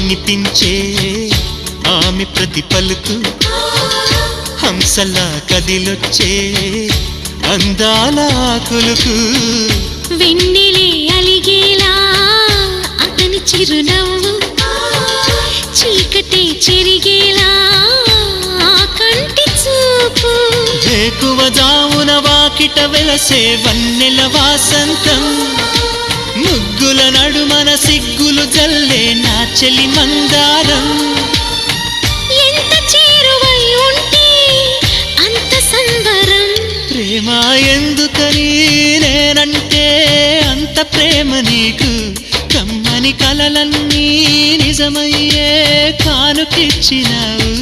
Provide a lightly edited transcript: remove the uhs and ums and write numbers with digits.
వినిపించే ఆమె ప్రతి పలుకు హంసలా కదిలొచ్చే అందాల కులుకు వెన్నెలే అలిగేలా అతని చిరునవ్వు చీకటే చెరిగేలా ఆ కంటి చూపు వేకువ జామున వాకిట వెలసే వన్నెల వాసంతం ముగ్గుల నడుమన సిగ్గులు జల్లే నా చెలి మందారం ఎంత చేరువై ఉంటే అంత సంబరం ప్రేమ ఎందుకని నేనంటే అంత ప్రేమ నీకు కమ్మని కలలన్నీ నిజమయ్యే కానుకిచ్చినావు